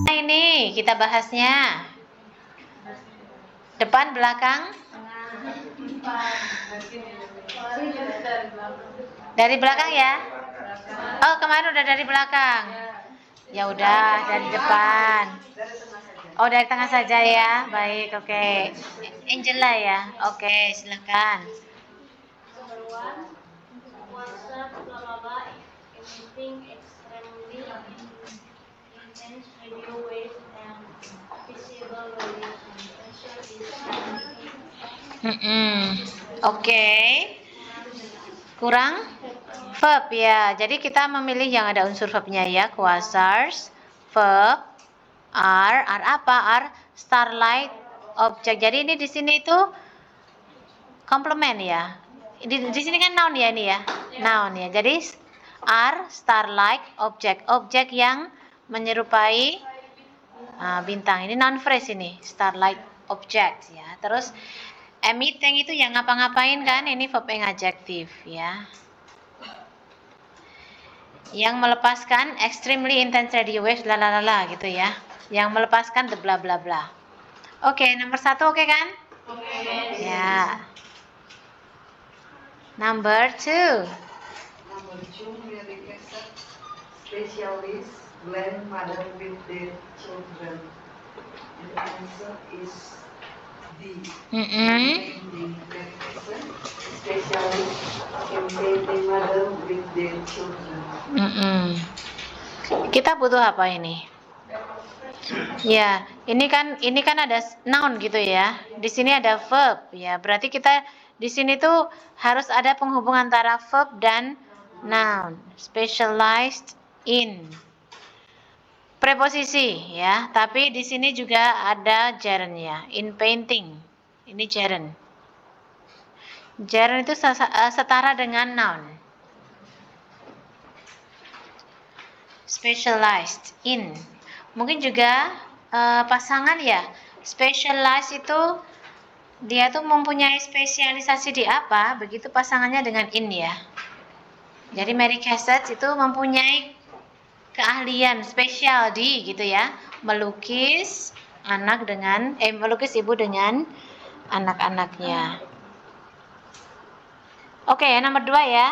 Nah, ini kita bahasnya. Depan, belakang? Dari belakang ya? Oh, kemarin udah dari belakang. Ya udah, dari depan. Oh, dari tengah saja ya. Baik, oke. Angela ya. Oke, silakan. Number one, WhatsApp blah blah blah emitting extremely intense radio waves and visible radiation. Answer is Oke. Kurang? Verb ya. Jadi kita memilih yang ada unsur verbnya ya. Quasars, verb, are apa? Are starlight, objek. Jadi ini di sini itu komplement ya. Di sini kan noun ya ini ya. Noun ya. Jadi are starlight, objek. Objek yang menyerupai bintang. Ini noun phrase ini. Starlight object ya. Terus emitting itu yang ngapa-ngapain kan? Ini verb yang adjektif ya. Yang melepaskan extremely intense radio waves lalalala gitu ya. Yang melepaskan the bla bla bla. Oke, nomor 1 oke kan? okay. Ya. Number 2. Number 2, Mary Cassatt, specialist grandmother with their children. And the answer is D. Mary Cassatt, specialist campaigning mother with their children. Kita butuh apa ini? Ya, ini kan ada noun gitu ya. Di sini ada verb ya. Berarti kita di sini tuh harus ada penghubung antara verb dan noun. Specialized in. Preposisi ya. Tapi di sini juga ada gerund ya. In painting. Ini gerund. Gerund itu setara dengan noun. Specialized in. Mungkin juga pasangan ya. Specialized itu dia tuh mempunyai spesialisasi di apa? Begitu pasangannya dengan in ya. Jadi Mary Cassatt itu mempunyai keahlian spesial di gitu ya, melukis melukis ibu dengan anak-anaknya. Oke, nomor 2 ya.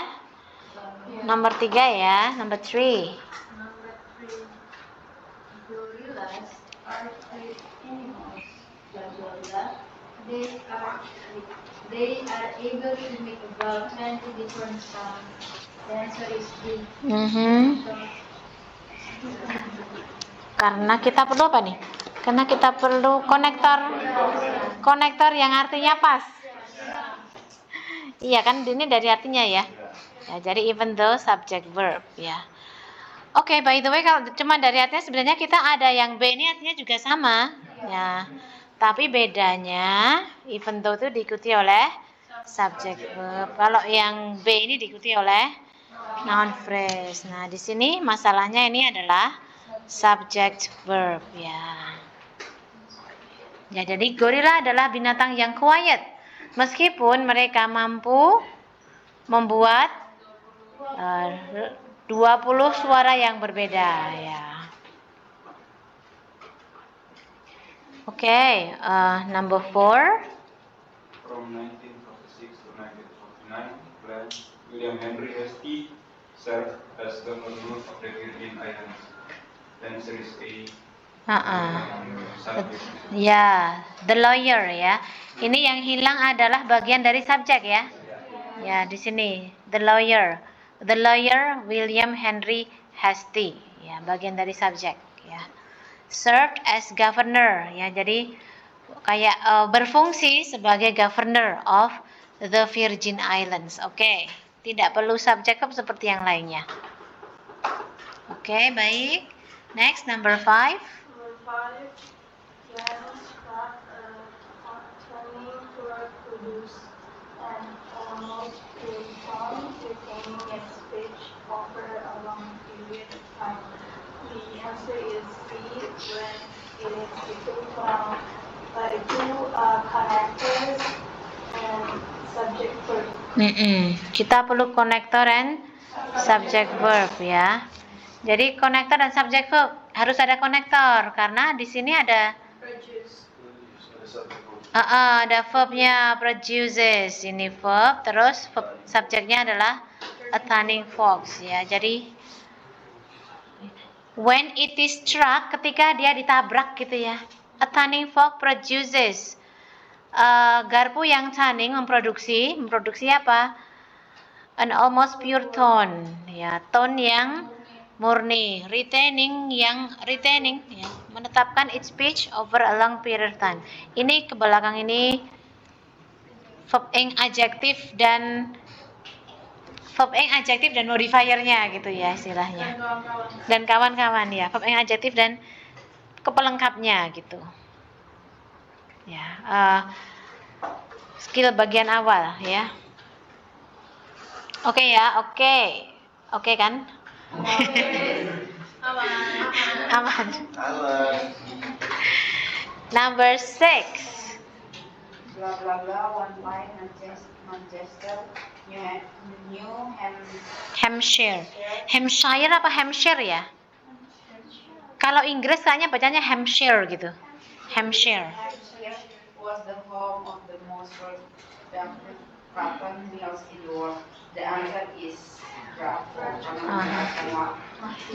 Nomor 3 ya, nomor 3. Number 3, gorillas are street animals. Gorilla, they are able to make about 20 different sounds. The answer is D. Karena kita perlu apa nih? Karena kita perlu konektor yang artinya pas. Iya kan, ini dari artinya ya. Ya, jadi even though subject verb ya. Oke, by the way kalau cuma dari artinya sebenarnya kita ada yang B ini artinya juga sama ya. Tapi bedanya even though itu diikuti oleh subject verb. Kalau yang B ini diikuti oleh noun phrase. Nah, di sini masalahnya ini adalah subject verb ya. Ya, jadi gorila adalah binatang yang quiet. Meskipun mereka mampu membuat 20 suara yang berbeda ya. Oke, number 4. From 1946 to 1949, William Henry Hastie served as governor of the Virgin Islands. The answer is A. Ya, the lawyer ya. Ini yang hilang adalah bagian dari subjek ya. Ya, di sini the lawyer. The lawyer William Henry Hastie ya, bagian dari subjek ya. Served as governor ya. Jadi kayak berfungsi sebagai governor of the Virgin Islands. Oke. Tidak perlu subjek seperti yang lainnya. Oke, baik. Next, number 5. Number 5, James Scott turning to produce an almost full song containing a speech over a long period of time. The answer is B, when it is written by two characters Kita perlu connector and subject verb ya. Jadi connector dan subject verb harus ada konektor karena di sini ada Produce. ada verbnya produces, ini verb, terus verb, subjeknya adalah a turning forks ya. Jadi when it is struck, ketika dia ditabrak gitu ya. A turning fork produces. Garpu yang turning memproduksi apa? An almost pure tone ya, tone yang murni. Retaining ya, menetapkan its pitch over a long period of time. Ini ke belakang ini verb ing adjektif dan modifiernya gitu ya istilahnya. Dan kawan-kawan ya, verb ing adjektif dan kepelengkapnya gitu. Ya, skill bagian awal ya. Oke ya, oke kan? Aman. Number 6. Blah blah blah, one line, Manchester, New Hampshire. Hampshire apa Hampshire ya? Kalau Inggris kayaknya bacanya Hampshire gitu. Hampshire. Hampshire was the home of the most productive cotton mills in the world. The answer is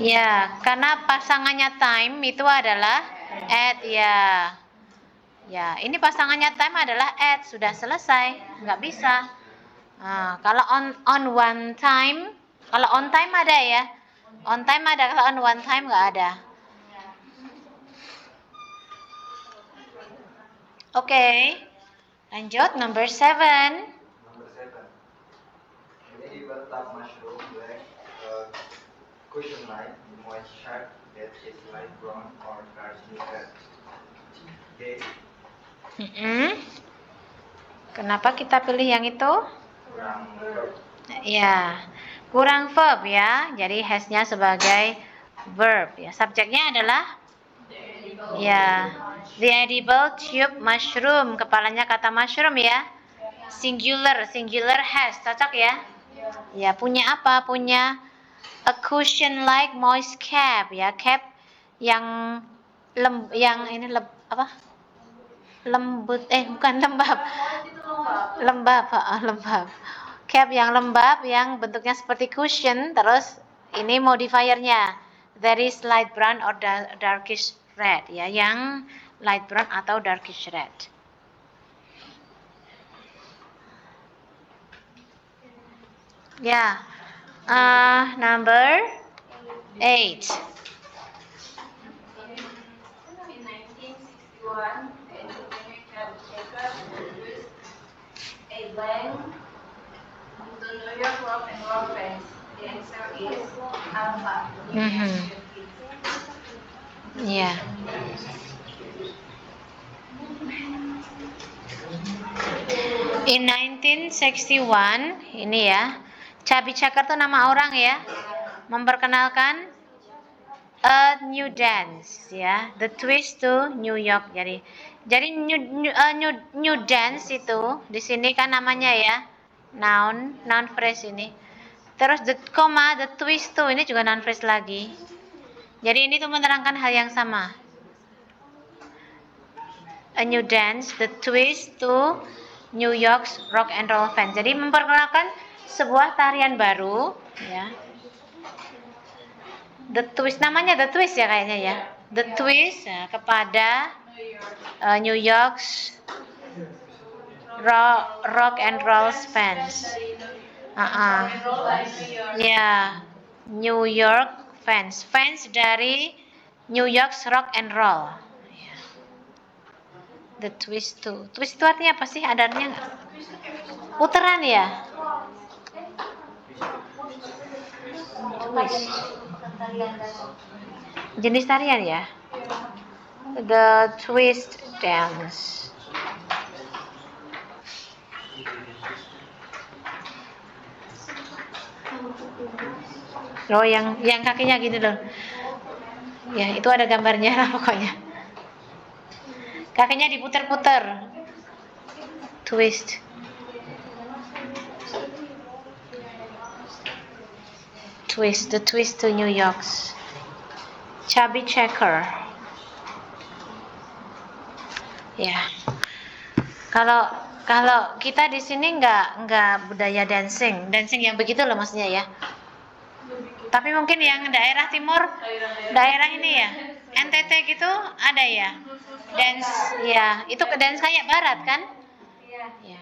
Ya, karena pasangannya time itu adalah at ya. Ya, ini pasangannya time adalah at, sudah selesai, nggak bisa. Kalau on one time, kalau on time ada ya. On time ada, kalau on one time nggak ada. Oke, lanjut number 7. Medieval top mushroom black cushion like moist shark that is light brown or dark red. Kenapa kita pilih yang itu? Kurang verb. Ya, kurang verb ya. Jadi has-nya sebagai verb ya. Subjeknya adalah ya, the edible tube mushroom. Kepalanya kata mushroom ya. Singular has, cocok ya? Ya, punya apa? Punya a cushion like moist cap ya, cap yang lembut, bukan lembab. Lembab. Cap yang lembab yang bentuknya seperti cushion, terus ini modifiernya. There is light brown or darkish red ya, yang light brown atau darkish red. Ya, number 8. In 1961, engineer Charles Checker introduced a blank to New York Rock and Roll fans. The answer is alpha. Ya. In 1961, ini ya. Chubby Checker tuh nama orang ya. Memperkenalkan a new dance ya, the twist to New York. Jadi new dance itu di sini kan namanya ya, noun phrase ini. Terus the twist to ini juga noun phrase lagi. Jadi ini tuh menerangkan hal yang sama. A new dance, the twist to New York's rock and roll fans. Jadi memperkenalkan sebuah tarian baru ya. The twist, namanya The Twist ya kayaknya ya. The Twist ya, kepada New York's rock and roll fans. Ya, New York fans dari New York's rock and roll. The twist itu artinya apa sih? Ada artinya nggak? Putaran ya. Twist. Jenis tarian ya. The twist dance. Oh, yang kakinya gini loh. Ya, itu ada gambarnya lah pokoknya. Kakinya diputar-putar. Twist. twist, the twist to New York. Chubby checker. Ya. Kalau kita di sini nggak budaya dancing yang begitu loh maksudnya ya. Tapi mungkin yang daerah timur, daerah ini ya, NTT gitu ada ya, dance ya, itu ke dance kayak barat kan? Ya.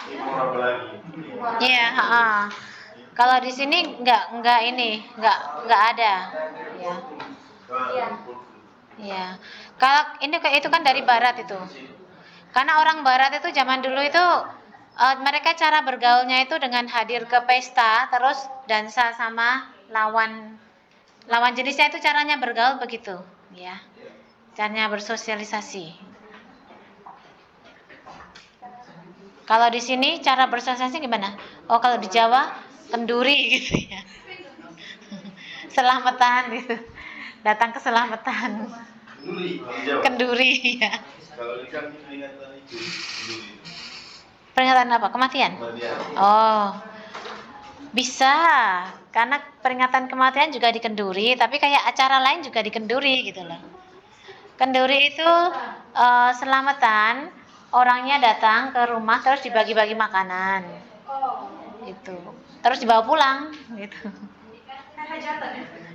Timur apa lagi? Iya, kalau di sini nggak ini, nggak ada. Ya. Ya. Kalau ini itu kan dari barat itu. Karena orang barat itu zaman dulu itu mereka cara bergaulnya itu dengan hadir ke pesta terus dansa sama lawan jenisnya, itu caranya bergaul begitu, ya. Caranya bersosialisasi. Kalau di sini cara bersosialisasi gimana? Oh, kalau di Jawa kenduri gitu ya. Selamatan gitu. Datang ke selamatan. Kenduri ya. Kalau ini kan peringatan itu. Peringatan apa? Kematian? Oh, bisa. Karena peringatan kematian juga dikenduri, tapi kayak acara lain juga dikenduri gitu loh. Kenduri itu selamatan, orangnya datang ke rumah terus dibagi-bagi makanan. Gitu. Terus dibawa pulang gitu.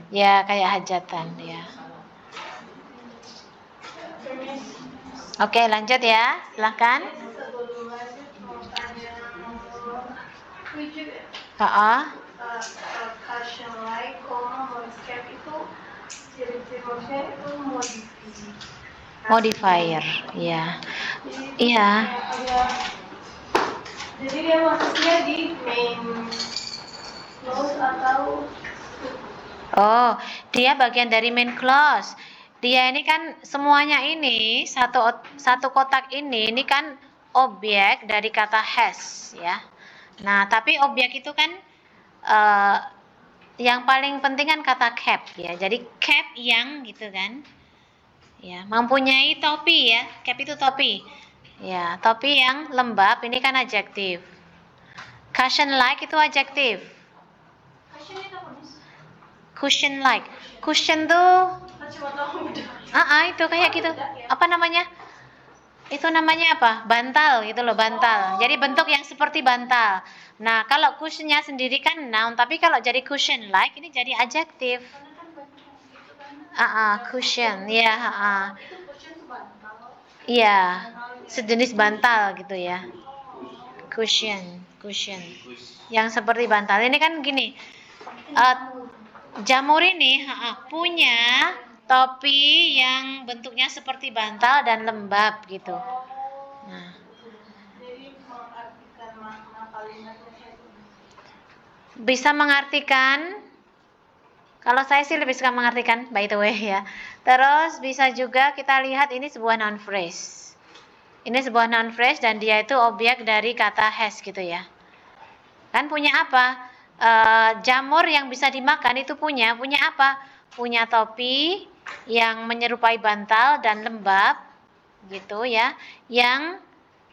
Ya, kayak hajatan ya. Oke, lanjut ya. Silahkan. Caution light, voice cap itu ciri-cirinya itu Modifier, ya. Iya. Jadi dia maksudnya di main clause atau? Oh, dia bagian dari main clause. Dia ini kan semuanya ini satu kotak ini kan objek dari kata has, ya. Nah, tapi objek itu kan yang paling penting kan kata cap ya. Jadi cap yang gitu kan. Ya, mempunyai topi ya. Cap itu topi. Ya, topi yang lembab ini kan adjektif. Cushion like itu adjektif. Cushion like. Cushion tuh itu kayak gitu. Apa namanya? Itu namanya apa? Bantal gitu loh, bantal. Jadi bentuk yang seperti bantal. Nah, kalau cushionnya sendiri kan noun, tapi kalau jadi cushion like ini jadi adjektif. Cushion, ya, iya, sejenis bantal gitu ya. Cushion, yang seperti bantal. Ini kan gini, jamur ini punya topi yang bentuknya seperti bantal dan lembab gitu. Nah, bisa mengartikan, kalau saya sih lebih suka mengartikan, by the way ya. Terus bisa juga kita lihat ini sebuah noun phrase. Ini sebuah noun phrase dan dia itu objek dari kata has gitu ya. Kan punya apa? Jamur yang bisa dimakan itu punya apa? Punya topi yang menyerupai bantal dan lembab gitu ya, yang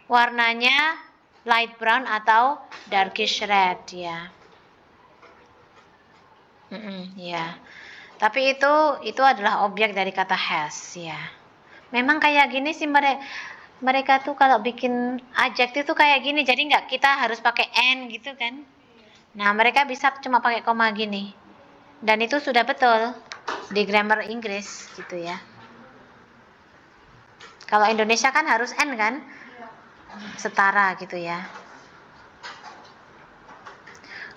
warnanya light brown atau darkish red ya. Ya. Tapi itu adalah objek dari kata has ya. Memang kayak gini sih mereka tuh kalau bikin adjektif tuh kayak gini. Jadi nggak kita harus pakai n gitu kan. Nah, mereka bisa cuma pakai koma gini. Dan itu sudah betul di grammar Inggris gitu ya. Kalau Indonesia kan harus n kan? Setara gitu ya.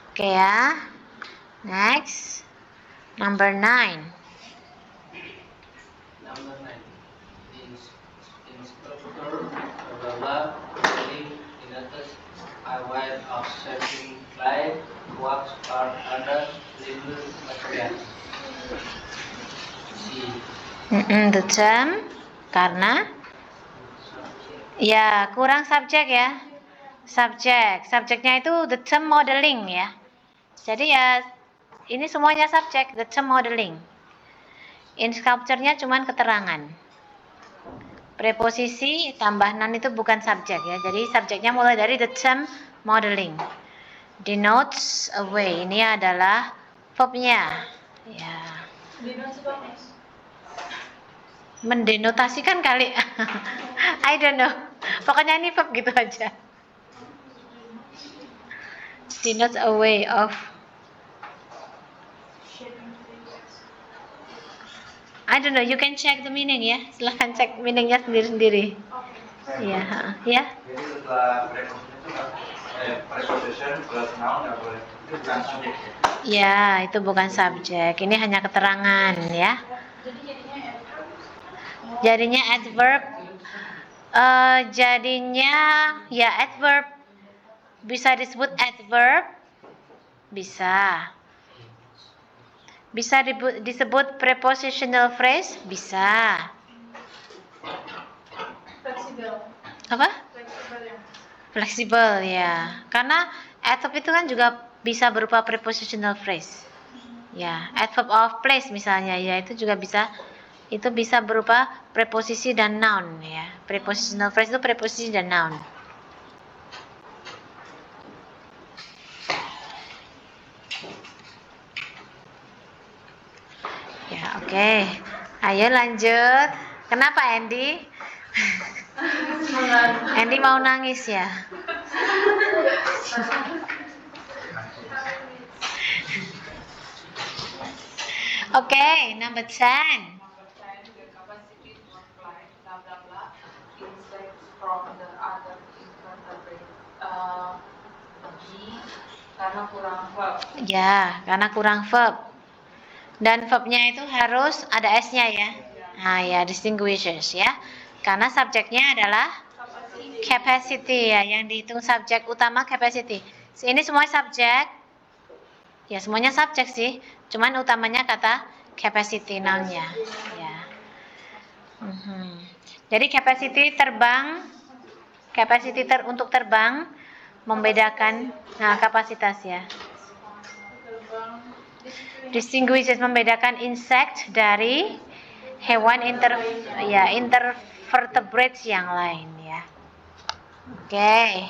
Oke ya. Next, number 9. Number 9. Instructor blah in atas I while observing life works for other little material. The term karena ya kurang subjek ya. Subjeknya itu the term modeling ya. Jadi ya ini semuanya subjek, the term modeling. In sculpture-nya cuman keterangan. Preposisi tambah noun itu bukan subjek ya. Jadi subjeknya mulai dari the term modeling. Denotes away. Ini adalah verbnya. Ya. Mendenotasikan kali. I don't know. Pokoknya ini verb gitu aja. Denotes a way of. I don't know. You can check the meaning ya. Silahkan cek meaningnya sendiri-sendiri. Ya, ya. Jadi setelah preposition plus noun nggak boleh. Itu bukan subjek ya? Ya, itu bukan subjek. Ini hanya keterangan ya. Jadinya adverb. Jadinya ya adverb. Bisa disebut adverb. Bisa. Bisa disebut prepositional phrase? Bisa. Fleksibel. Apa? Fleksibel ya. Fleksibel ya. Karena adverb itu kan juga bisa berupa prepositional phrase. Ya, adverb of place misalnya ya itu juga bisa. Itu bisa berupa preposisi dan noun ya. Prepositional phrase itu preposisi dan noun. Ya, oke. Ayo lanjut. Kenapa Andy? Andy mau nangis ya? Oke, number 10. Number 10, the capacity to fly, blah blah blah, insects from the other invertebrates. B, karena kurang verb. Ya, karena kurang verb. Dan verbnya itu harus ada S-nya ya. Nah, ya, distinguishes ya. Karena subjeknya adalah capacity ya, yang dihitung subjek utama capacity. Ini semua subjek. Ya, semuanya subjek sih. Cuman utamanya kata capacity noun-nya. Ya. Jadi capacity terbang, untuk terbang membedakan kapasitas ya. Distinguishes membedakan insect dari hewan invertebrates yang lain ya. Oke.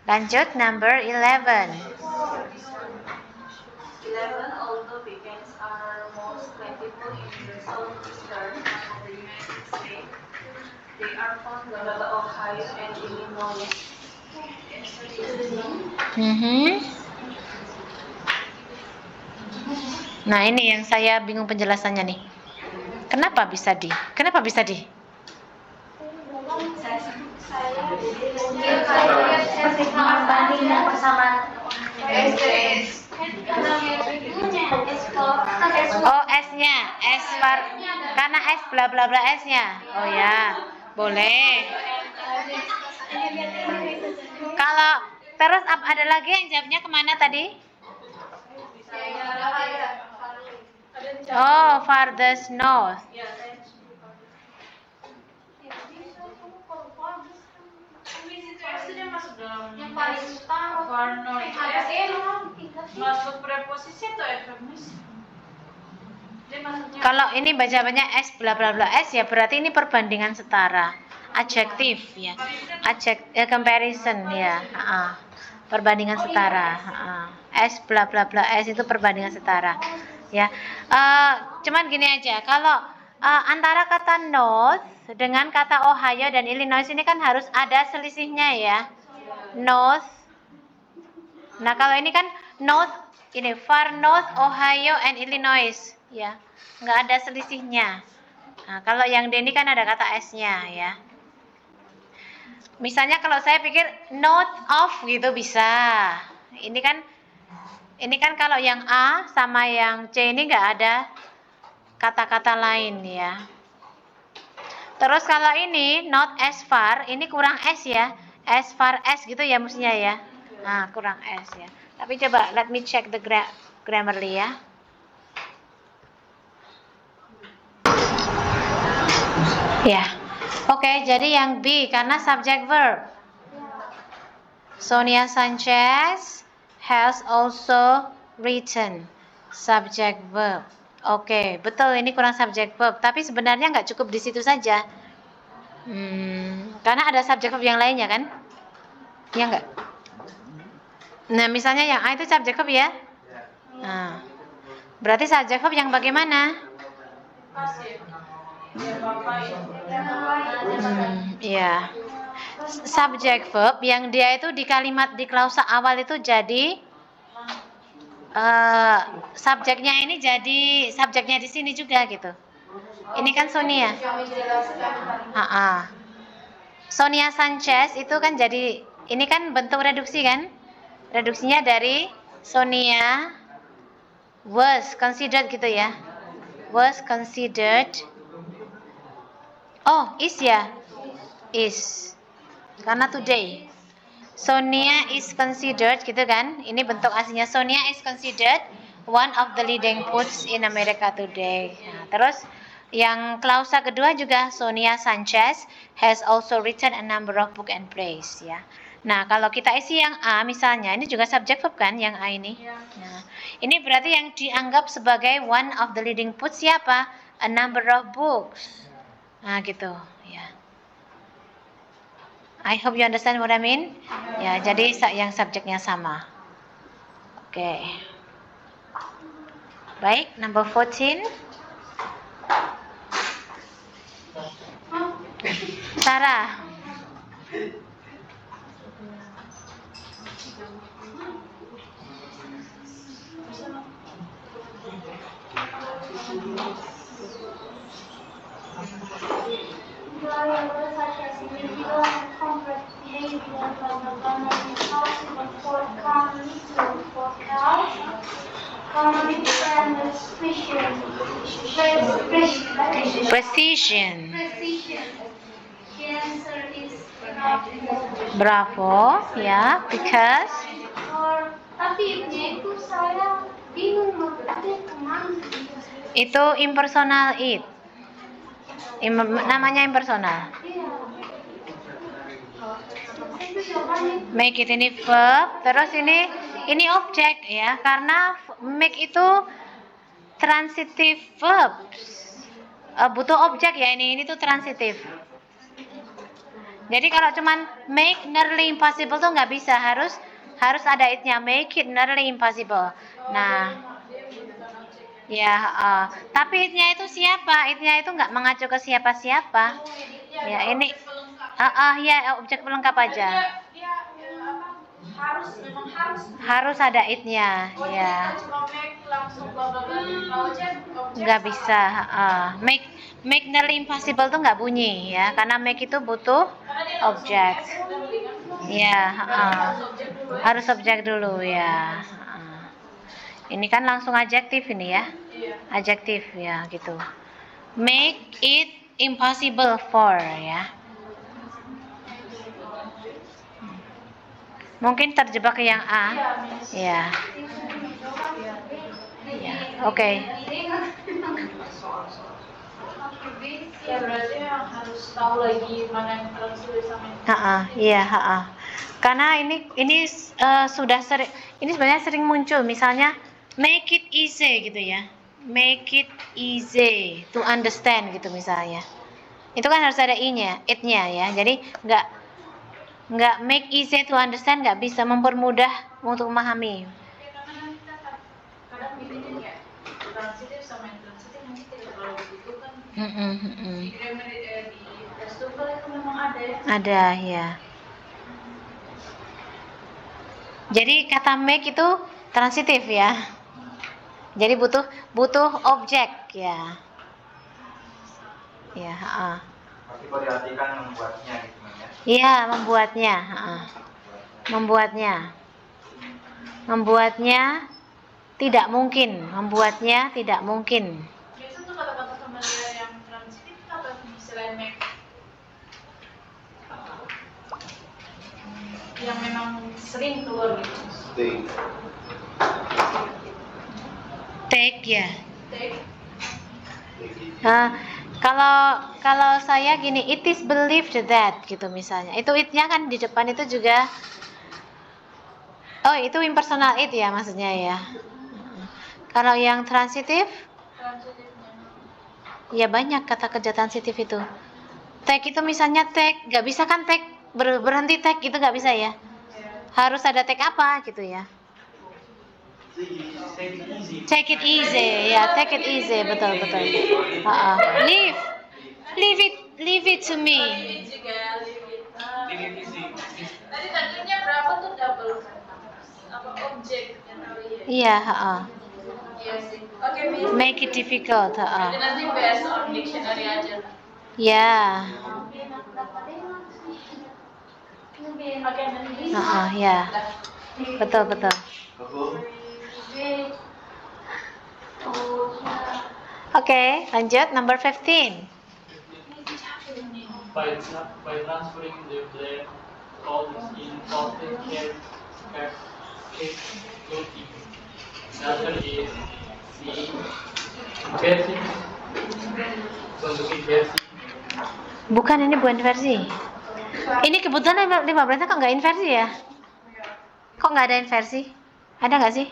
Lanjut number 11. 11, although pelicans are most plentiful in the southeastern of the United States, they are found in Ohio and Illinois. Nah, ini yang saya bingung penjelasannya nih. Kenapa bisa di? Membandingkan bersama Oh, S-nya, S var, karena S bla bla bla S-nya. Oh ya, boleh. Kalau terus ada lagi yang jawabnya kemana tadi? Oh, farthest north. yang paling utama Masuk preposisi atau adverb? Kalau ini baca-bacanya S bla bla bla S ya berarti ini perbandingan setara. Adjektif ya. Comparison ya. Perbandingan setara. S bla bla bla S itu perbandingan setara. Ya. Cuman gini aja, kalau antara kata north dengan kata Ohio dan Illinois ini kan harus ada selisihnya ya. North. Nah, kalau ini kan north ini far north Ohio and Illinois ya. Nggak ada selisihnya. Nah, kalau yang D ini kan ada kata S-nya ya. Misalnya kalau saya pikir north of gitu bisa. Ini kan kalau yang A sama yang C ini nggak ada kata-kata lain ya. Terus kalau ini not as far, ini kurang S ya. As far as gitu ya mestinya ya. Nah, kurang S ya. Tapi coba let me check the grammarly ya. Ya. Oke, jadi yang B karena subject verb. Sonia Sanchez has also written subject verb. Oke, betul ini kurang subject verb, tapi sebenarnya nggak cukup di situ saja. Karena ada subject verb yang lainnya kan? Ya nggak? Nah, misalnya yang A itu subject verb ya. Nah, berarti subject verb yang bagaimana? Pasif. Ya bapak itu. Ya. Subject verb yang dia itu di kalimat di klausa awal itu jadi subjeknya ini jadi subjeknya di sini juga gitu. Ini kan Sonia. Sonia Sanchez itu kan jadi ini kan bentuk reduksi kan? Reduksinya dari Sonia was considered gitu ya. Was considered. Oh, is ya. Is. Karena today. Sonia is considered gitu kan. Ini bentuk aslinya. Sonia is considered one of the leading puts in America today. Nah, terus yang klausa kedua juga Sonia Sanchez has also written a number of book and plays ya. Nah, kalau kita isi yang A misalnya, ini juga subject verb kan yang A ini. Nah, ini berarti yang dianggap sebagai one of the leading puts siapa? A number of books. Nah, gitu ya. I hope you understand what I mean. Ya, jadi yang subjeknya sama. Oke. Baik, number 14. Sarah. Variables such as individual and complex behavior are impossible for commonly to forecast. Common and Precision. The answer is Bravo, ya, because tapi itu saya bingung maksudnya kemana. itu impersonal it. Namanya impersonal. Make it ini verb, terus ini objek ya, karena make itu transitive verbs. Butuh objek ya ini tuh transitive. Jadi kalau cuman make nearly impossible tuh nggak bisa, harus ada it-nya, make it nearly impossible. Nah, ya, tapi it-nya itu siapa? It-nya itu nggak mengacu ke siapa-siapa. Ya ini, ya objek pelengkap aja. Harus ada it-nya, ya. Nggak bisa. Make nearly impossible tuh nggak bunyi ya, karena make itu butuh objek. Ya, harus objek dulu ya. Ini kan langsung adjektif ini ya, adjektif ya gitu. Make it impossible for ya. Mungkin terjebak ke yang A. Ya. Ya, oke. Ya berarti yang harus tahu lagi mana yang translate sama yang Iya, Karena ini sudah sering, ini sebenarnya sering muncul, misalnya make it easy gitu ya. Make it easy to understand gitu misalnya. Itu kan harus ada i-nya, it-nya ya. Jadi nggak make easy to understand, nggak bisa mempermudah untuk memahami. kadang bikinnya kayak transitif sama intransitif mungkin tidak terlalu dibutuhkan. Di grammar di Westphal itu memang ada ya. Ada ya. Jadi kata make itu transitif ya. Jadi butuh objek ya. Ya, Tapi kalau diartikan membuatnya gitu ya. Iya, membuatnya tidak mungkin, Biasa tuh kata-kata familiar yang transitif apa selain make yang memang sering keluar gitu. Take ya. Take. Kalau saya gini, it is believed that gitu misalnya. Itu it-nya kan di depan itu juga. Oh, itu impersonal it ya maksudnya ya. Kalau yang transitif, ya banyak kata kerja transitif itu. Take itu misalnya take, nggak bisa kan take berhenti take gitu nggak bisa ya. harus ada take apa gitu ya. Take it easy, ya, take it easy, betul. Leave it to me. Tadi takdirnya berapa tuh double apa objek yang Iya, Iya sih. Oke, Miss. make it difficult, Jadi nanti based on dictionary aja. ya, Oke, nanti. ya, betul. Oke, lanjut number 15. By transferring the blame, called in positive care, scapegoating. Another is the basic, basic. Bukan, ini bukan inversi. Ini kebetulan 15 kok nggak inversi ya? Kok nggak ada inversi? Ada nggak sih?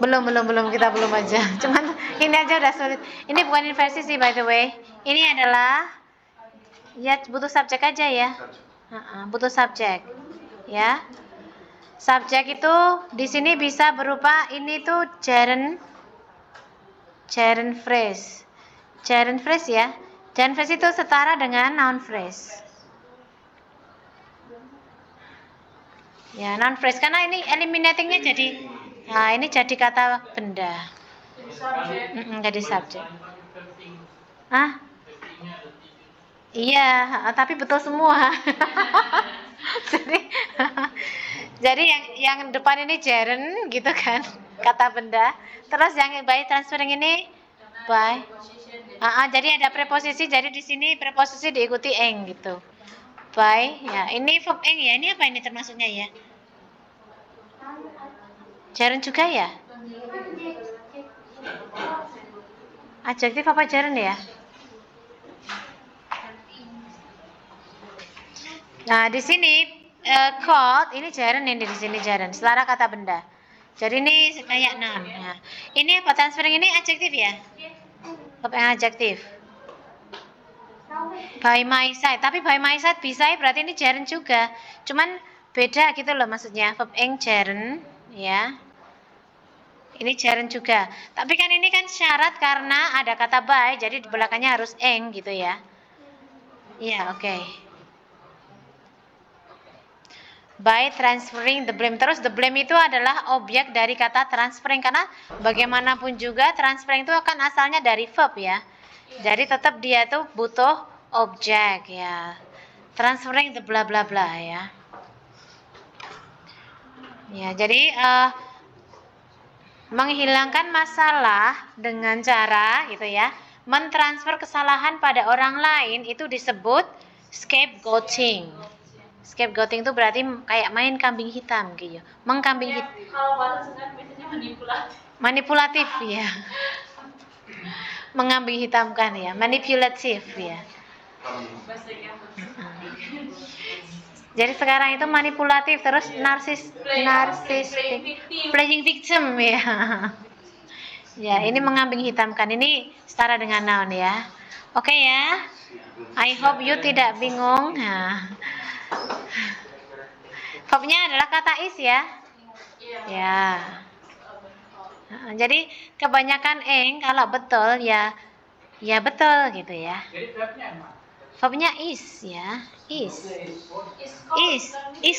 Belum, kita belum aja. Cuman ini aja udah sulit. Ini bukan inversi sih, by the way. Ini adalah ya butuh subjek aja ya. Butuh subjek. Ya. Subjek itu di sini bisa berupa ini tuh gerund phrase. Gerund phrase ya. Gerund phrase itu setara dengan noun phrase. Ya, noun phrase karena ini eliminatingnya jadi ini jadi kata benda. Jadi subjek. Iya, tapi betul semua. jadi yang depan ini gerund gitu kan, kata benda. Terus yang by transferring ini by. Jadi ada preposisi. Jadi di sini preposisi diikuti eng gitu. By, ya. Ini verb eng ya. Ini apa ini termasuknya ya? Gerund juga ya? Adjektif apa gerund ya? Nah, di sini called ini gerund, ini di sini gerund, selara kata benda. Jadi ini kayak noun. Nah, ini apa transferring ini adjektif ya? Verb yang adjektif. By my side, tapi by my side bisa ya, berarti ini gerund juga. Cuman beda gitu loh maksudnya. Verb eng gerund ya. Ini gerund juga. Tapi kan ini kan syarat karena ada kata by, jadi di belakangnya harus eng gitu ya. Iya, oke. By transferring the blame. Terus the blame itu adalah objek dari kata transferring, karena bagaimanapun juga transferring itu akan asalnya dari verb ya. Jadi tetap dia itu butuh objek ya. Transferring the bla bla bla ya. Ya, jadi menghilangkan masalah dengan cara gitu ya, mentransfer kesalahan pada orang lain itu disebut scapegoating. Scapegoating itu berarti kayak main kambing hitam gitu. Mengkambing hitam. Kalau bahasa kan biasanya manipulatif. Manipulatif ya. Mengambing hitamkan ya, manipulatif ya. Jadi sekarang itu manipulatif, terus narsistik, playing victim ya. Ya, ini mengambing hitamkan. Ini setara dengan noun ya. Oke ya. I hope you tidak bingung. Nah. Verbnya adalah kata is ya. Ya. Jadi kebanyakan eng kalau betul ya betul gitu ya. Jadi verbnya apa? Verbnya is ya. Is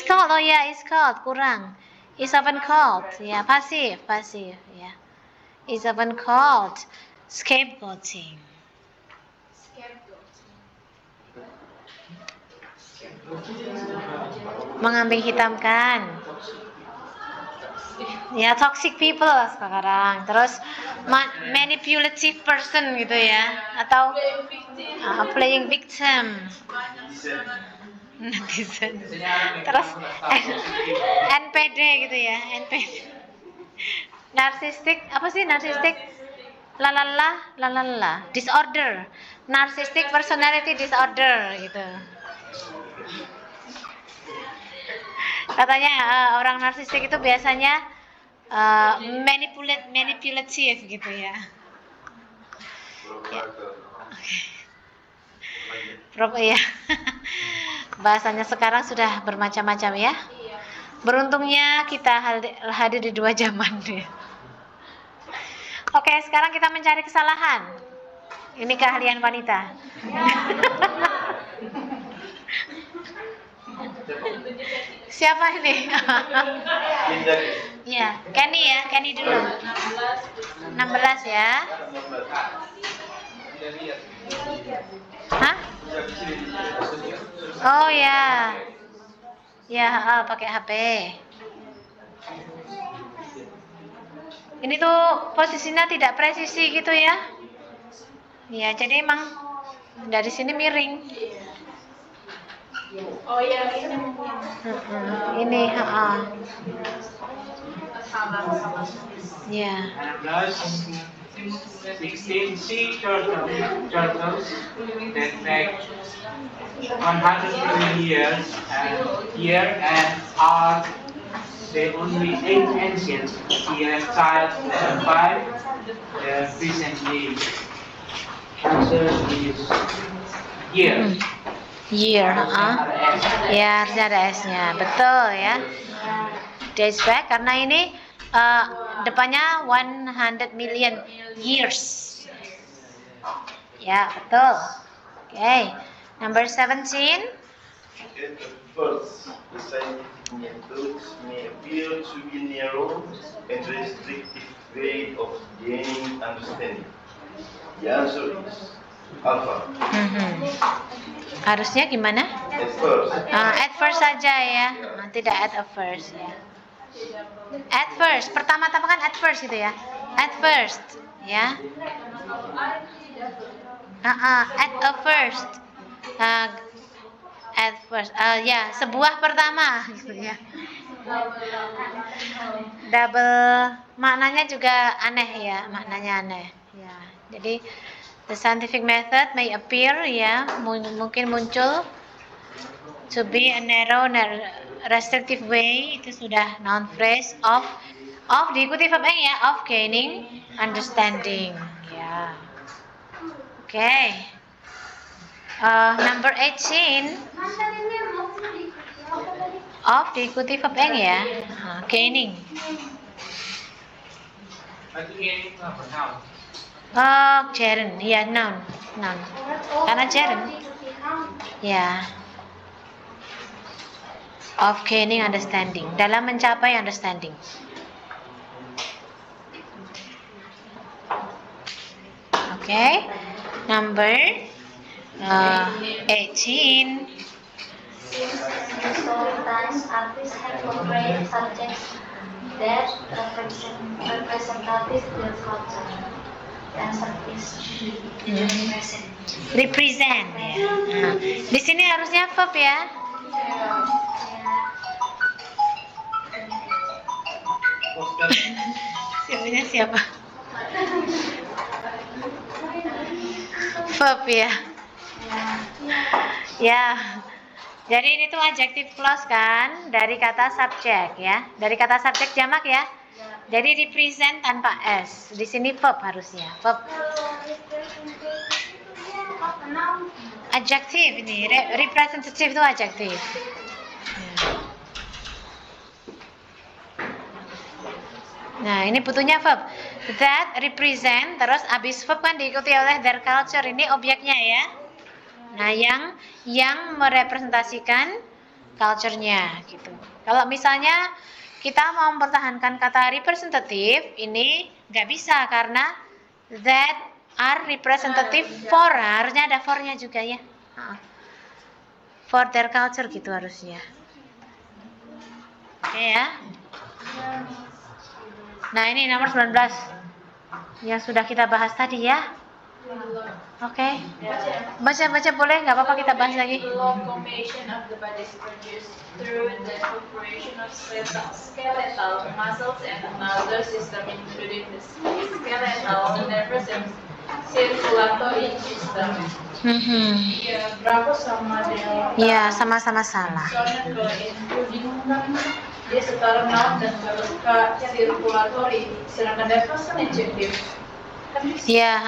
called. Oh ya, is called kurang. Is often called ya, pasif ya. Is often called scapegoating. Mengambing hitamkan. Ya, toxic people sekarang. Terus manipulative person gitu ya, atau playing victim. Netizen. Terus NPD gitu ya, NPD. Narsistik, apa sih narsistik? Lalala, disorder. Narcissistic personality disorder gitu. Katanya orang narsistik itu biasanya manipulatif gitu ya. Ya. Bahasanya sekarang sudah bermacam-macam ya. Iya. Beruntungnya kita hadir di 2 zaman. Oke, sekarang kita mencari kesalahan. Ini keahlian wanita. Siapa ini? Ya, Kenny dulu. 16 ya. Hah? Oh ya. Ya, pakai HP. Ini tuh posisinya tidak presisi gitu ya. Ya, jadi emang dari sini miring. Oh iya, ini Ini, sama. ya. Plus 16 sea turtles that back 120 years here and are the only 8 ancient sea reptiles that survive the present day. Answer is year. Year, Ada S. Ya, harusnya ada S-nya. Betul ya. Days back karena ini depannya 100 million years. Ya, betul. Oke. Number 17. At first, the scientific methods may appear to be narrow and restrictive way of gaining understanding. The answer is alpha. Harusnya gimana? At first, At first saja ya. Tidak at a first ya. At first, pertama-tama kan at first gitu ya. At first, ya. At a first. At first, ya, sebuah pertama gitu ya. Double maknanya juga aneh ya, maknanya aneh. Ya. Jadi the scientific method may appear ya, mungkin muncul to be a narrow restrictive way, itu sudah noun phrase of diikuti verb ing ya, of gaining understanding ya. Oke. Number 18 of diikuti verb ing ya, gaining. Again, noun. Gerund, ya noun. Karena gerund, ya. Of gaining understanding, dalam mencapai understanding. Okay, number 18. Since historic times, artists have portrayed subjects that representative their culture. Answer is Represent ya. Di sini harusnya verb ya. Siapa? Verb ya. Ya. Jadi ini tuh adjective clause kan dari kata subject ya. Dari kata subject jamak ya. Jadi represent tanpa s. Di sini verb harusnya. Verb. Adjective ini, representative itu adjective. Nah, ini butuhnya verb. That represent, terus abis verb kan diikuti oleh their culture. Ini objeknya ya. Nah, yang merepresentasikan culture-nya gitu. Kalau misalnya kita mau mempertahankan kata representative, ini nggak bisa karena that are representative for, harusnya ada for-nya juga ya. For their culture gitu harusnya. Oke ya. Nah, ini nomor 19 yang sudah kita bahas tadi ya. Oke. Baca boleh, nggak apa-apa kita bahas lagi. The locomotion of the body is produced through the operation of skeletal muscles and another system including the skeletal nervous and circulatory system. Ya, berapa sama dia? Ya, sama-sama salah. Soalnya kalau including kan dia setara noun dan kalau ke circulatory, sedangkan nervous kan adjective. Ya,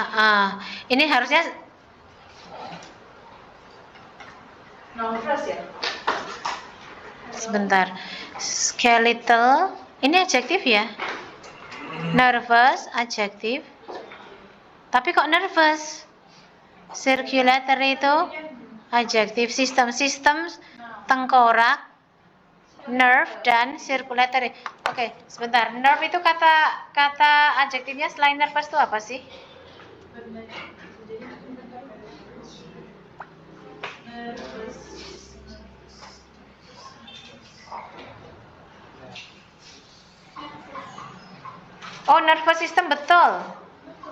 ini harusnya Noun phrase ya? Sebentar. Skeletal. Ini adjektif ya? Nervous, adjektif. Tapi kok nervous? Circulatory itu adjektif. Sistem tengkorak, nerve dan circulatory. Oke, sebentar. Nerve itu kata adjektifnya selain nervous itu apa sih? Oh, nervous system betul.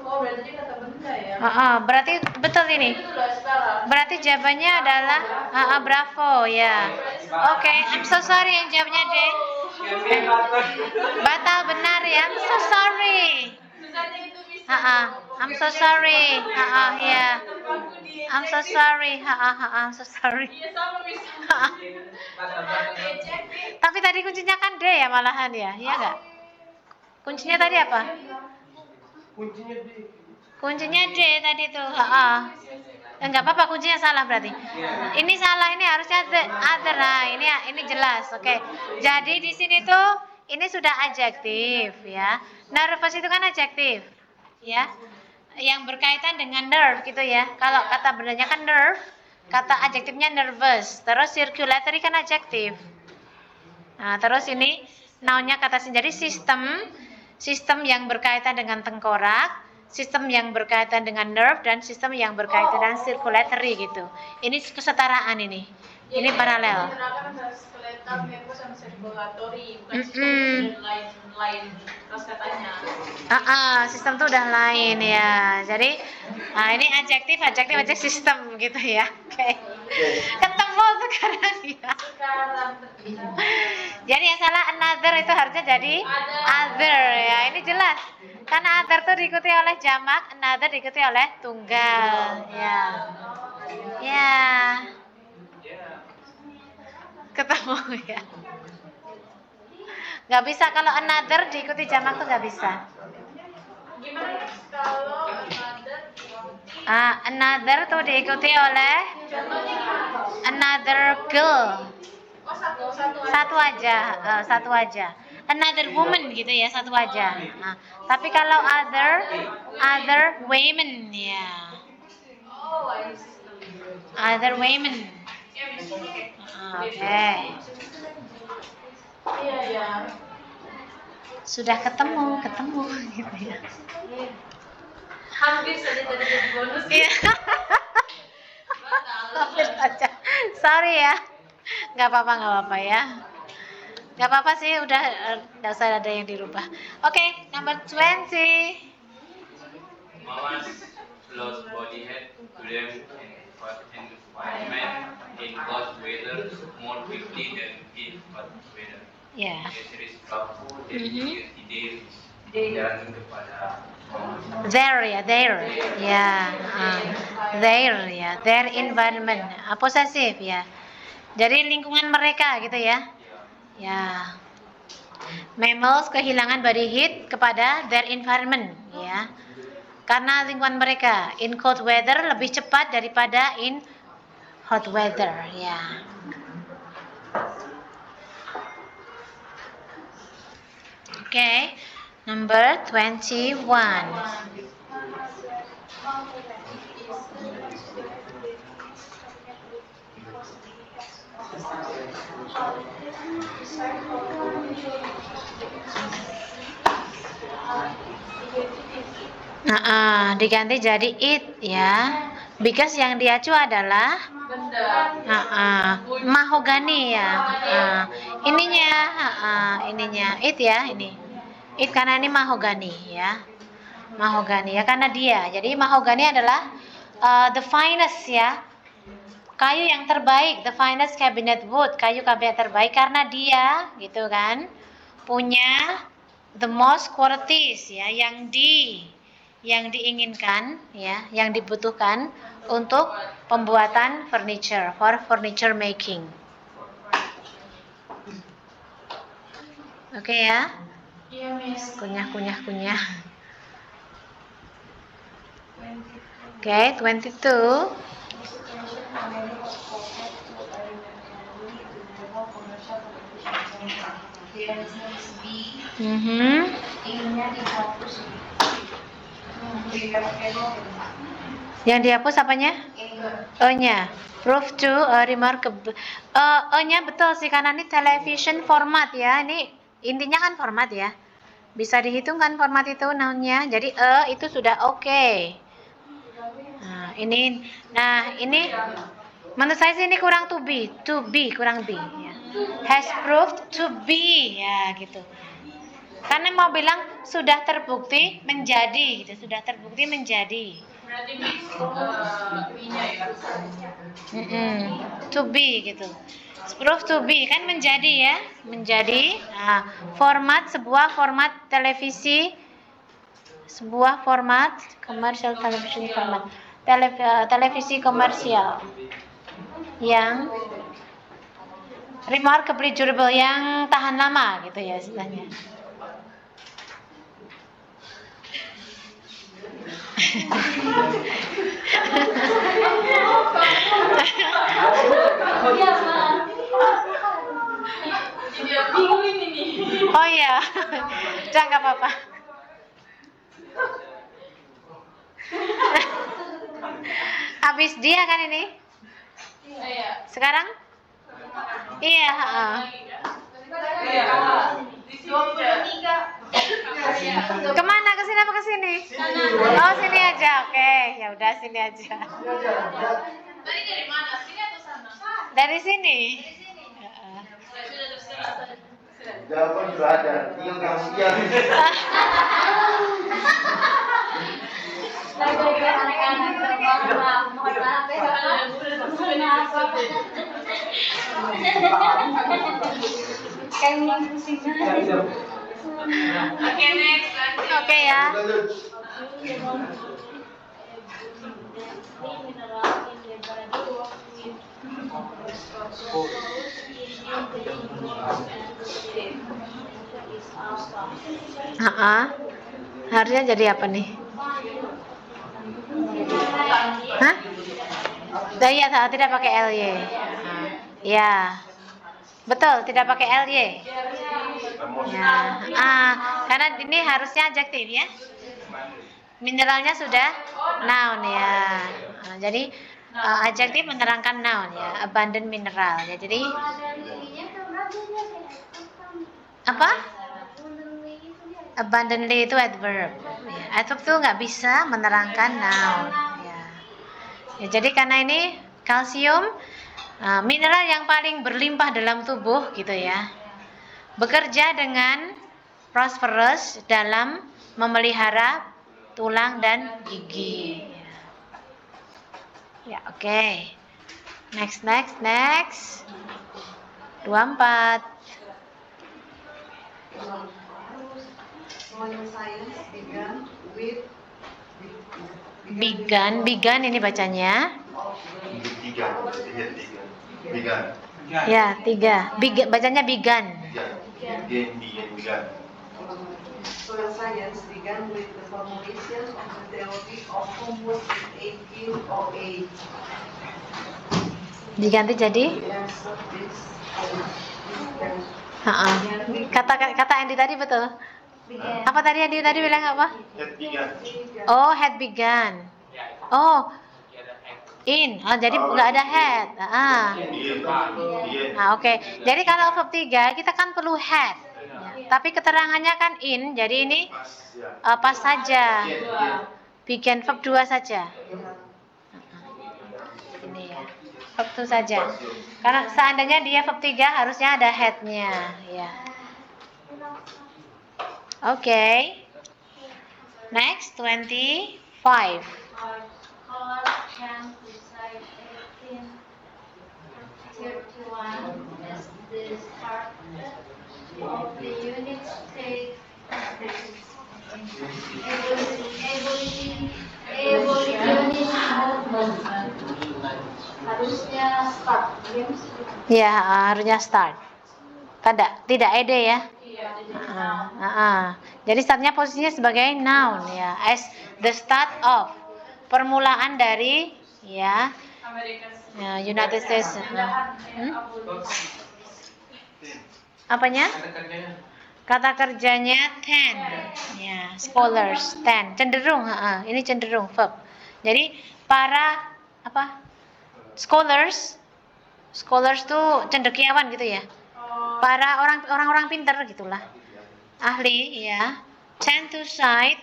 Oh, berarti kata benda ya? Berarti betul ini. Itu loh sekarang. Berarti jawabannya adalah bravo ya. Oke, I'm so sorry yang jawabnya deh. Batal benar ya. I'm so sorry. Misalnya itu bisa. I'm so sorry. Ya. I'm so sorry. I'm so sorry. Iya sama bisa. Tapi tadi kuncinya kan D ya malahan ya. Iya enggak? Kuncinya tadi apa? Kuncinya D tadi tuh. Enggak apa-apa, kuncinya salah berarti. Ini salah, ini harusnya other. Nah, ini jelas. Oke. Jadi di sini tuh ini sudah adjektif ya. Nervous itu kan adjektif. Ya. Yang berkaitan dengan nerve gitu ya. Kalau kata bendanya kan nerve, kata adjektifnya nervous. Terus circulatory kan adjektif. Nah, terus ini noun-nya kata jadi sistem yang berkaitan dengan tengkorak, sistem yang berkaitan dengan nerve, dan sistem yang berkaitan dengan circulatory gitu. Ini kesetaraan ini. Ini paralel. Skeletal, nervous, sama circulatory, bukan sistem lain terus katanya. Sistem tuh udah lain ya. Jadi ini adjektif aja sistem gitu ya. Oke. Ketemu sekarang ya. Jadi yang salah another itu harusnya jadi other ya. Ini jelas. Karena other tuh diikuti oleh jamak, another diikuti oleh tunggal ya. Ya. Ketemu ya. Nggak bisa kalau another diikuti jamak tuh nggak bisa. Gimana kalau another diikuti? Another tuh diikuti oleh another girl. Oh, Satu aja. Another woman gitu ya, satu aja. Nah, tapi kalau other women ya. Oh, I see. Other women. Oke. Iya ya. Sudah ketemu gitu ya. Hampir saja tadi jadi bonus. Iya. Hampir saja. Sorry ya. Nggak apa-apa ya. Nggak apa-apa sih, udah nggak usah ada yang dirubah. Oke, number 20. Mama's lost body head to them environment in cold weather more quickly than in hot weather. Ya. Series pelaku dari ide jalan kepada Their ya. Their environment. Posesif ya. Jadi lingkungan mereka gitu ya. Ya. Mammals kehilangan body heat kepada their environment ya. Karena lingkungan mereka in cold weather lebih cepat daripada in hot weather ya. Oke, number 21. Diganti jadi it ya. Because yang diacu adalah mahogani ya. Ininya it ya, ini. It karena ini mahogani ya. Mahogani ya karena dia. Jadi mahogani adalah the finest ya. Kayu yang terbaik, the finest cabinet wood, kayu kabinet terbaik karena dia gitu kan. Punya the most qualities ya, yang diinginkan ya, yang dibutuhkan untuk pembuatan furniture, for furniture making. Oke ya. Iya, Miss. Kunyah. Oke, 22. Here is B. I-nya dihapus. Yang dihapus apanya? E-nya. Proof to remarkable. E-nya betul sih karena ini television format ya. Ini intinya kan format ya. Bisa dihitung kan format itu noun-nya. Jadi itu sudah oke. Nah, ini menurut saya sih ini kurang to be kurang be ya. Has proved to be ya gitu. Karena mau bilang sudah terbukti menjadi gitu, sudah terbukti menjadi. Berarti B-nya ya. To be gitu. Proof to be kan menjadi ya, menjadi. Nah, sebuah format televisi, sebuah format commercial television format, televisi komersial yang remarkably durable, yang tahan lama gitu ya istilahnya. Oh iya, jangan nggak apa-apa. Habis dia kan ini? Sekarang? Iya. Kemana? Ke sini apa ke sini? Oh sini aja, oke. Ya udah sini aja. Tadi dari mana? Sini atau sana? Dari sini. Jawaban sudah ada, tinggal sekian. Oke, next. Oke ya. Harusnya jadi apa nih? Hah? Iya, tidak pakai ly. Ya. Betul, tidak pakai ly. Ya. Karena ini harusnya adjektif ya. Mineralnya sudah noun ya. Jadi adjektif menerangkan noun ya, abundant mineral ya. Jadi apa? Abundantly itu adverb. Ya, adverb itu nggak bisa menerangkan noun. Ya, jadi karena ini kalsium, mineral yang paling berlimpah dalam tubuh gitu ya, bekerja dengan prosperous dalam memelihara tulang dan gigi. Ya, oke. Next. 24. Began ini bacanya. Began. Ya, 3. Bacanya began. Soil science began with the formulation of the theory of humus in 1808. Diganti jadi? Kata Andy tadi betul. Apa tadi Andy tadi bilang apa? Oh, had begun. Oh, in. Jadi nggak ada had. Oke. Jadi kalau verb 3 kita kan perlu had. Tapi keterangannya kan in. Jadi ini pas saja. Began verb 2 saja. Ini ya. Verb 2 saja. Karena seandainya dia verb 3 harusnya ada had-nya, ya. Oke. Next 25. As the start of the unit state evolutionist movement. Harusnya start. Ya, harusnya start. Tidak ed ya. Jadi startnya posisinya sebagai noun ya, as the start of, permulaan dari ya, United States. Apanya? Kata kerjanya tend. Ya, scholars tend. Cenderung, ini cenderung verb. Jadi para apa? Scholars tuh cendekiawan gitu ya. Para orang-orang pintar gitulah. Ahli ya. Tend to cite,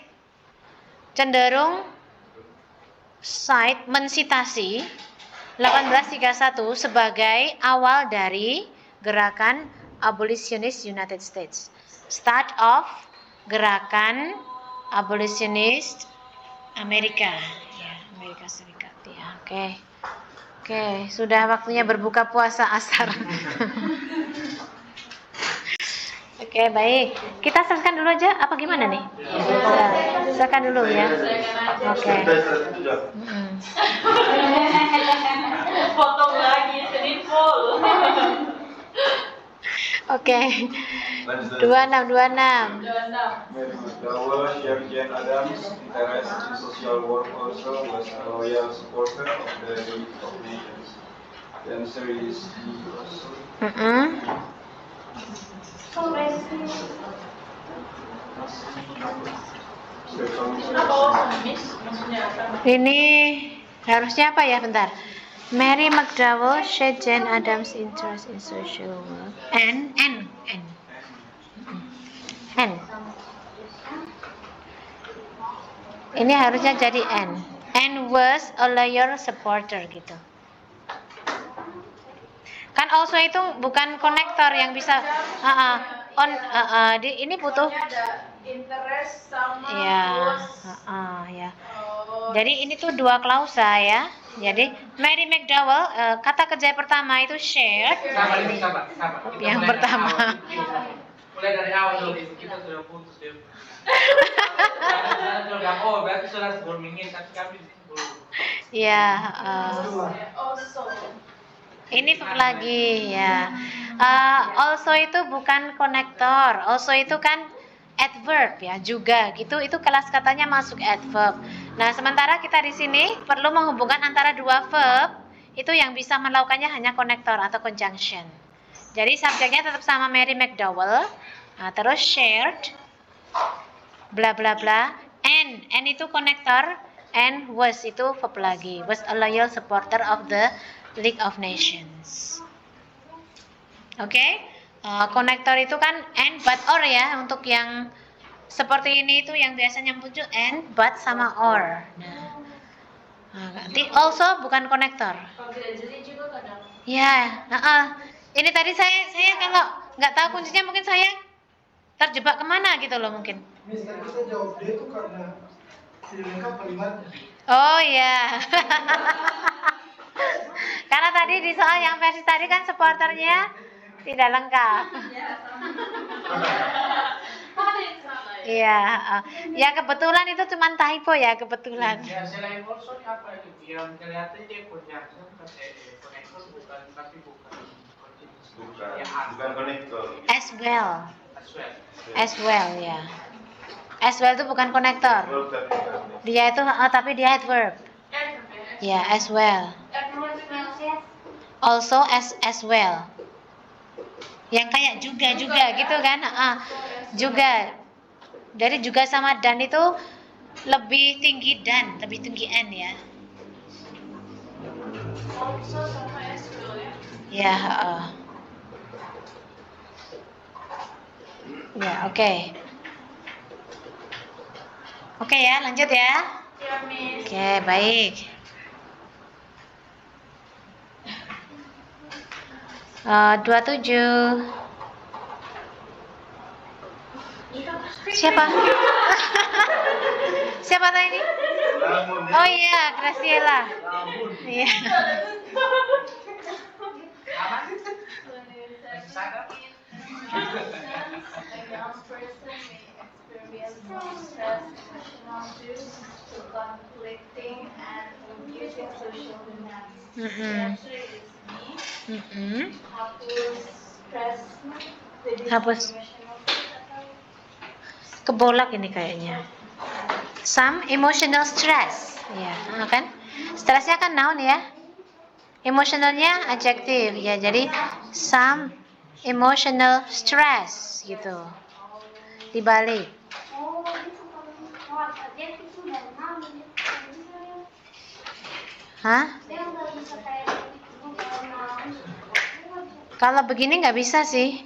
cenderung cite, mensitasi 1831 sebagai awal dari gerakan abolitionist United States. Start of gerakan abolitionist Amerika, ya, Amerika Serikat ya. Oke, sudah waktunya berbuka puasa asar. Oke, baik. Kita selesaikan dulu aja apa gimana nih? Selesaikan dulu ya. Oke. Potong lagi, sedih full. Oke. 26. Mary McDowell, Chef Jane Addams, interest in social work also was a loyal supporter of the League of Nations. The answer is D also. Ini harusnya apa ya? Bentar. Mary McDowell, Chef Jane Addams, interest in social work. N. Ini harusnya jadi N. N was a loyal supporter gitu. Kan also itu bukan konektor yang bisa ini butuh Interest sama ya, ya. Jadi ini tuh dua klausa ya. Jadi Mary McDowell kata kerja pertama itu shared. Sabar. Yang pertama. Mulai dari awal dulu, kita sudah putus ya. Oh, berarti sudah 10 menit, tapi kami belum. Ya. also. Ini lagi ya. Also itu bukan konektor. Also itu kan adverb ya, juga gitu. Itu kelas katanya masuk adverb. Nah, sementara kita di sini perlu menghubungkan antara dua verb. Itu yang bisa melakukannya hanya konektor atau conjunction. Jadi subjeknya tetap sama Mary McDowell. Nah, terus shared bla bla bla. N itu konektor. And was itu verb lagi. Was a loyal supporter of the League of Nations. Oke, konektor itu kan and, but, or ya. Untuk yang seperti ini itu yang biasanya muncul and, but, sama or. Nah, nanti also bukan konektor. Kalau tidak jeli juga kadang. Ya, ini tadi saya kalau nggak tahu kuncinya mungkin saya terjebak kemana gitu loh mungkin. Misalnya kita jawab D itu karena tidak lengkap kalimatnya. Oh ya. Karena tadi di soal yang versi tadi kan supporternya tidak lengkap. Iya, ya kebetulan itu cuma typo ya, kebetulan. Ya, selain also apa itu? Yang kelihatan dia conjunction, konektor bukan, tapi bukan continuous. Bukan konektor. As well ya. As well itu bukan konektor. Dia itu tapi dia adverb. Ya, as well. Also as well. Yang kayak juga gitu kan? Juga. Dari juga sama dan itu lebih tinggi dan, lebih tinggi n ya. Also sama as well ya. Ya, ya, oke. Oke ya, lanjut ya. Ya, Miss. Oke, baik. 27. Siapa? Siapa tadi ini? Oh iya, Graciela. Iya. A young person may experience stress, emotional due to conflicting and confusing social demands. The answer is B. Hapus stress, Hapus. emotional state atau Kebolak ini kayaknya. Some emotional stress. Ya, kan? Stresnya kan noun ya. Emotionalnya adjektif ya. Jadi some emotional stress gitu. Dibalik. Hah? Kalau begini nggak bisa sih.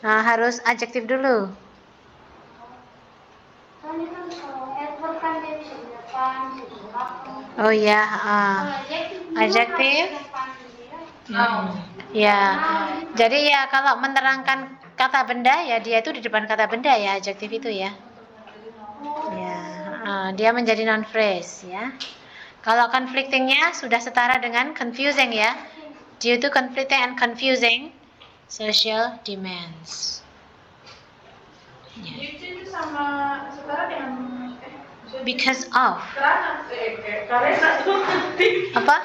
Nah, harus adjektif dulu. Oh ya, adjektif. Ya, jadi ya kalau menerangkan kata benda ya dia itu di depan kata benda ya adjektif itu ya. Ya, dia menjadi noun phrase ya. Kalau conflictingnya sudah setara dengan confusing ya. Due to conflicting and confusing social demands. Ya. Itu sama setara dengan Because of. Karena Apa?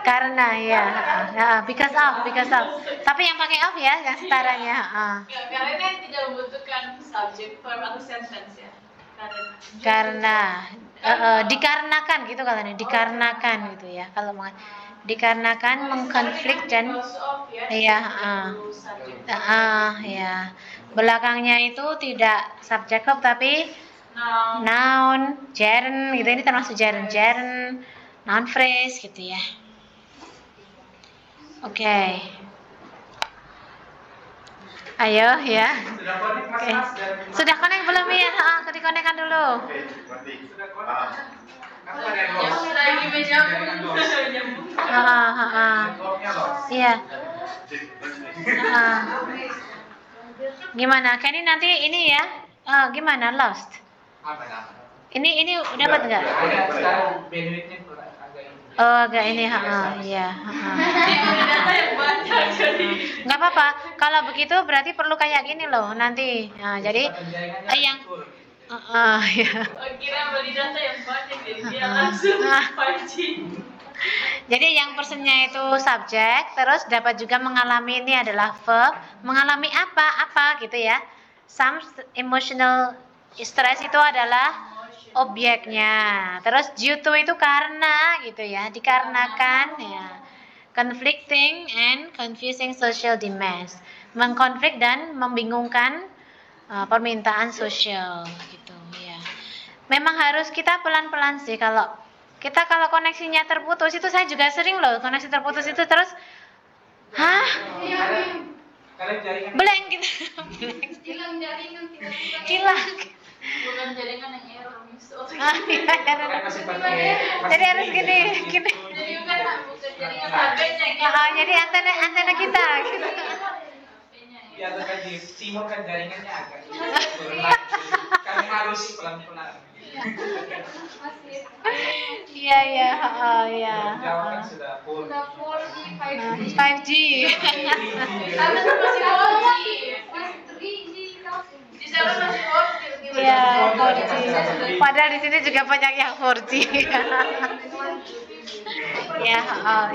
Karena ya. Because of. Tapi yang pakai of ya, yang setaranya. Karena tidak membutuhkan subject, verb atau sentence ya. Karena dikarenakan gitu kalau ini dikarenakan gitu ya kalau dikarenakan mengkonflik dan ya belakangnya itu tidak subject verb tapi noun gerund gitu, ini termasuk gerund noun phrase gitu ya. Oke. Ayo ya. Oke. Sudah connect belum ya? Dikonekkan dulu. Iya. Gimana? Kenny nanti ini ya? Gimana? Lost? Ini dapat nggak? Oh, agak ini, iya. Nggak apa-apa. Kalau begitu berarti perlu kayak gini loh nanti. Nah, jadi yang ya. Kira beli data yang banyak jadi dia langsung pancing. Jadi yang personnya itu subjek, terus dapat juga mengalami ini adalah verb. Mengalami apa gitu ya. Some emotional stress itu adalah objeknya. Terus due to itu karena gitu ya, dikarenakan ya. Conflicting and confusing social demands. Mengkonflik dan membingungkan permintaan sosial gitu ya. Memang harus kita pelan-pelan sih kalau koneksinya terputus itu saya juga sering loh koneksi terputus itu terus blank gitu. Hilang jaringan Hilang. Bukan jaringan yang error Jadi harus gini. Jadi bukan jaringan HP-nya. Jadi antena kita gitu. Ya, di timur kan jaringannya agak kami harus pelan-pelan. Iya. Jawa kan sudah full. Sudah 4G, 5G. 5G. Karena masih 4G. Masih 3G. Di sana masih 4G. Iya, 4G. Padahal di sini juga banyak yang 4G.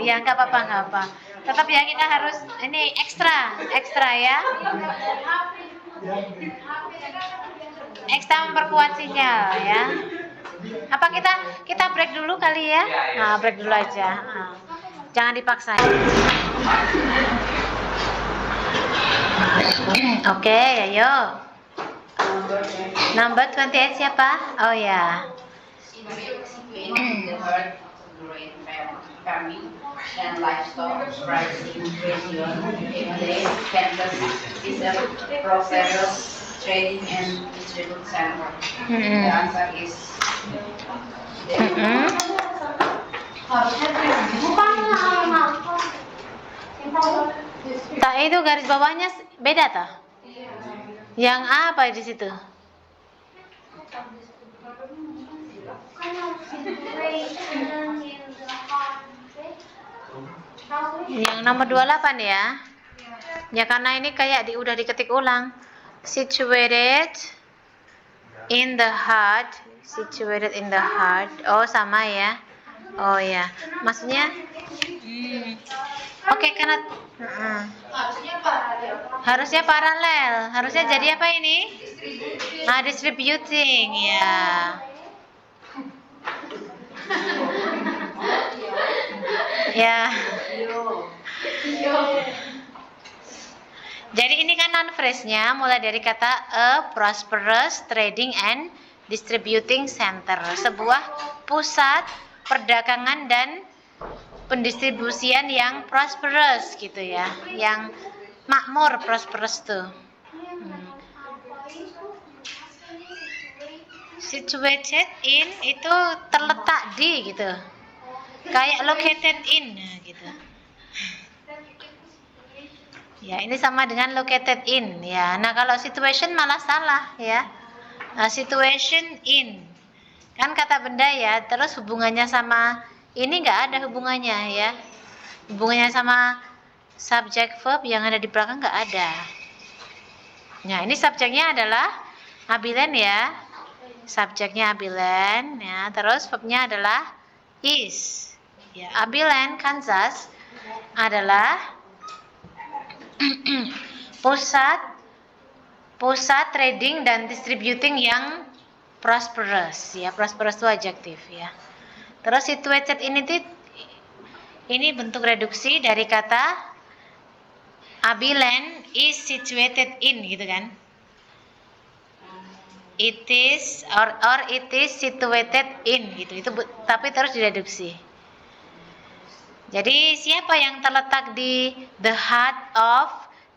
Ya, nggak apa-apa. Tetap ya kita harus ini ekstra ya. Ekstra memperkuat sinyal ya. Apa kita break dulu kali ya? Nah, break dulu aja. Jangan dipaksain. Oke, ayo. Number 28 siapa? Oh ya. Farming and livestock rising region in the campus is a prosperous trading and distribution center. The answer is Tak itu garis bawahnya beda tak? Yang apa di situ? Yang nomor 28 ya. Ya karena ini kayak udah diketik ulang. Situated in the heart. Situated in the heart. Oh sama ya. Oh ya. Maksudnya Oke, karena harusnya paralel. Harusnya jadi apa ini? Distributing ya. Ya. Jadi ini kan noun phrase-nya mulai dari kata a prosperous trading and distributing center, sebuah pusat perdagangan dan pendistribusian yang prosperous gitu ya, yang makmur. Prosperous tuh situated in itu terletak di gitu, kayak located in gitu ya. Ini sama dengan located in ya. Nah kalau situation malah salah ya. Nah, situation in kan kata benda ya, terus hubungannya sama ini nggak ada hubungannya ya, hubungannya sama subject verb yang ada di belakang nggak ada. Nah ini subjeknya adalah Abilen ya, subjeknya Abilen ya, terus verbnya adalah is ya. Abilene Kansas adalah pusat trading dan distributing yang prosperous ya. Prosperous itu adjektif ya. Terus situated ini bentuk reduksi dari kata Abilene is situated in gitu kan. It is or it is situated in gitu. Itu tapi terus direduksi. Jadi siapa yang terletak di the heart of,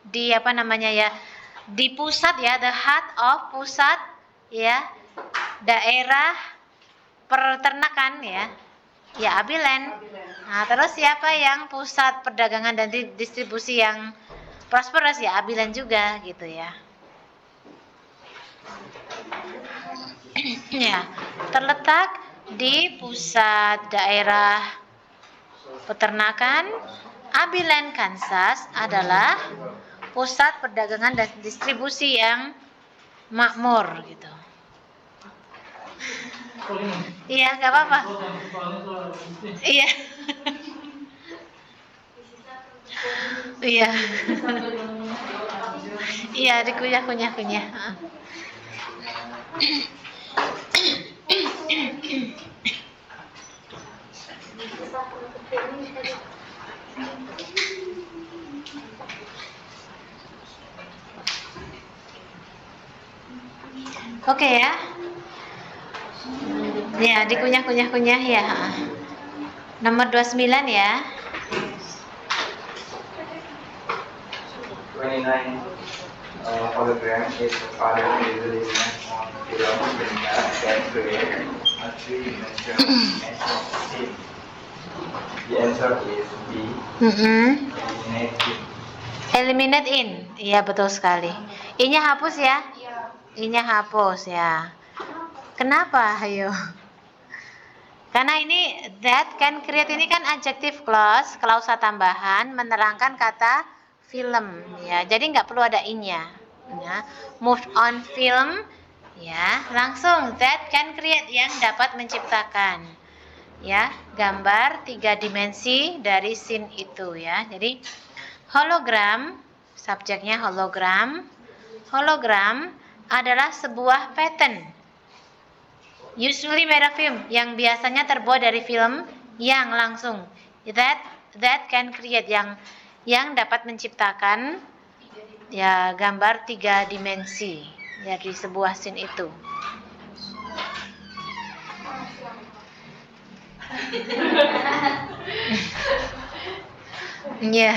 di apa namanya ya, di pusat ya, the heart of, pusat ya, daerah peternakan ya, ya Abilene. Nah terus siapa yang pusat perdagangan dan distribusi yang prosperous ya, Abilene juga gitu ya. Ya, terletak di pusat daerah peternakan, Abilene Kansas adalah pusat perdagangan dan distribusi yang makmur gitu. Iya, nggak apa-apa. Iya. Iya. Iya, dikunyah-kunyah. Oke ya. Ya, dikunyah-kunyah ya. Nomor 29 ya. 29 hologram is a part of visualization on film that create a three-dimensional scene. The answer is B. Eliminate in. Iya betul sekali. I-nya hapus ya. I-nya hapus ya. Kenapa? Ayo. Karena ini that can create ini kan adjective clause, klausa tambahan menerangkan kata film ya. Jadi nggak perlu ada in-nya. Ya. Move on film ya, langsung that can create yang dapat menciptakan. Ya, gambar 3 dimensi dari scene itu ya. Jadi hologram, subjeknya hologram. Hologram adalah sebuah pattern. Usually made of film, yang biasanya terbuat dari film yang langsung. That can create yang dapat menciptakan ya gambar 3 dimensi dari sebuah scene itu. Ya.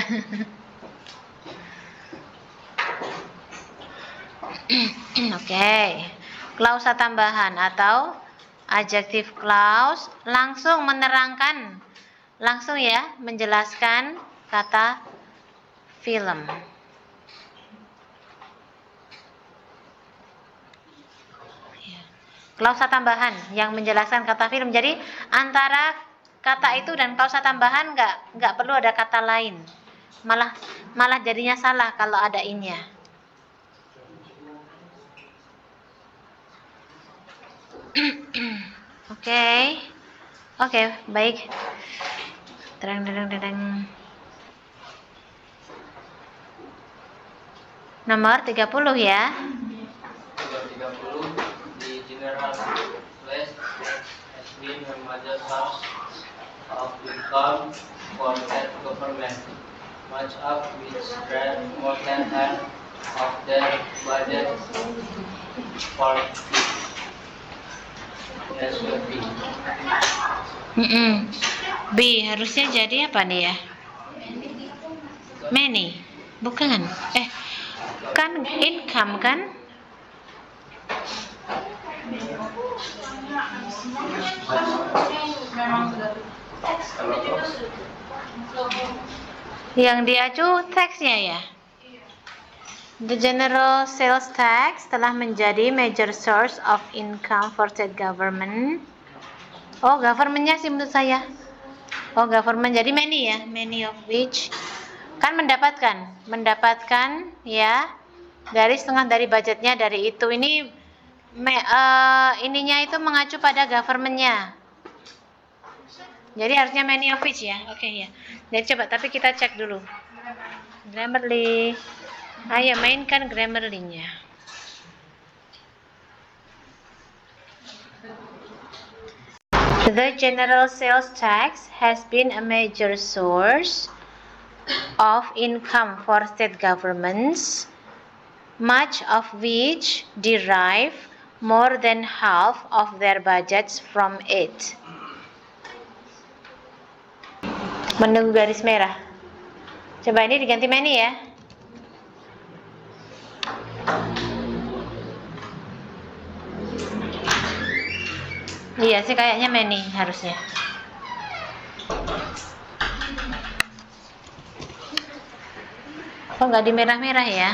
Oke. Klausa tambahan atau adjective clause langsung menerangkan, langsung ya, menjelaskan kata film. Klausa tambahan yang menjelaskan kata film. Jadi antara kata itu dan klausa tambahan nggak perlu ada kata lain. Malah jadinya salah kalau ada in-nya. Oke, baik. Terang. Nomor 30 ya. Nomor 30. The general place has been a major source of income for that government. much of which spread more than half of their budget for as will be. B harusnya jadi apa nih ya? Many, bukan? Kan income kan? Yang diacu teksnya ya. The general sales tax telah menjadi major source of income for state government. Oh, governmentnya sih menurut saya. Oh, government jadi many ya, many of which kan mendapatkan ya dari setengah dari budgetnya dari itu. Ini ininya itu mengacu pada governmentnya. Jadi harusnya many of which ya. Oke ya. Jadi coba tapi kita cek dulu. Grammarly. Ayo mainkan Grammarly-nya. The general sales tax has been a major source of income for state governments, much of which derive more than half of their budgets from it. Menunggu garis merah. Coba ini diganti many ya. Iya sih kayaknya many harusnya. Kok nggak di merah-merah ya?